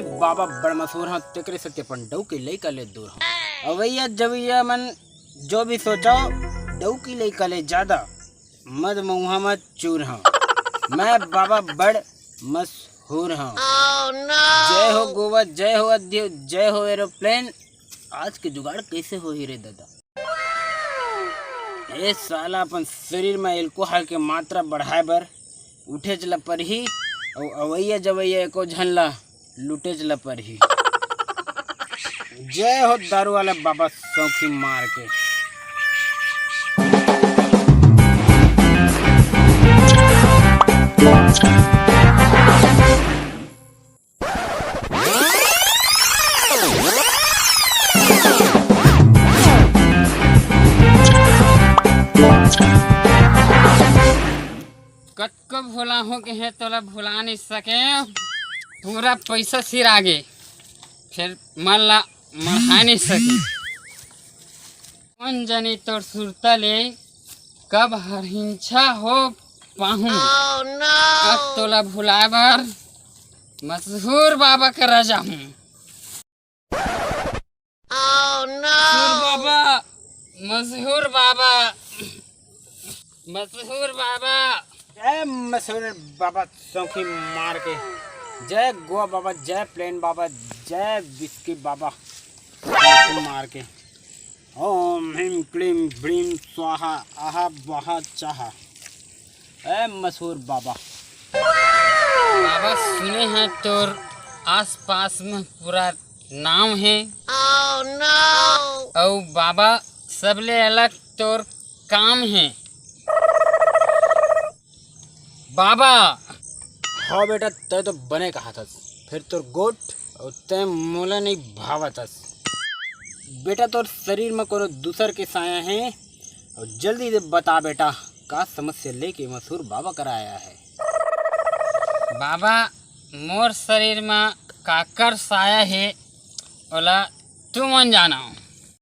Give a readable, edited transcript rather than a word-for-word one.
मैं बाबा बड़ मशहूर हूँ तेरे सत्य पंडऊ की लई कले दूर हूँ अवैया जवैया मन जो भी सोचो डऊ की लई कले ज्यादा मद मुहा मत चूर हूँ मैं बाबा बड़ मशहूर हूँ। जय हो गोवा, जय हो अध्यय, जय हो एरोप्लेन। आज के जुगाड़ कैसे हो ही रे दादा। ए साला अपन शरीर में एल्कोहल के मात्रा बढ़ाए बर उठे चला पर ही और अवैया जवैया एको झनला लुटे चला पर ही। जय हो दारू वाला बाबा सौखी मार के। कब भुला हो के है तोला भुला नहीं सके। पूरा पैसा सिर आगे फिर मन ला मढ़ा नहीं सके। कौन जानी तोर सुरता ले कब हरहिंछा हो पाहूं। अब तोला भुलाए बर मशहूर बाबा का राजा हूँ। बाबा मशहूर बाबा, मशहूर बाबा, जय मशहूर बाबा सौखी मार के। जय गोवा बाबा, जय प्लेन बाबा, जय विस्की बाबा मार के। ओम ह्रीम क्लीम भ्रीम स्वाहा आहा बहा चाहा। ए मशहूर बाबा। बाबा सुने हैं तोर आस पास में पूरा नाम है। और बाबा सबले अलग तोर काम है। बाबा हाँ बेटा, तय तो बने कहा था फिर तोर गोट और तय मोला नहीं भावतस। बेटा तोर शरीर में कोनो दूसर के साया है और जल्दी से बता बेटा का समस्या लेके मशहूर बाबा कराया है। बाबा मोर शरीर में काकर साया है ओला तू मन जाना हो।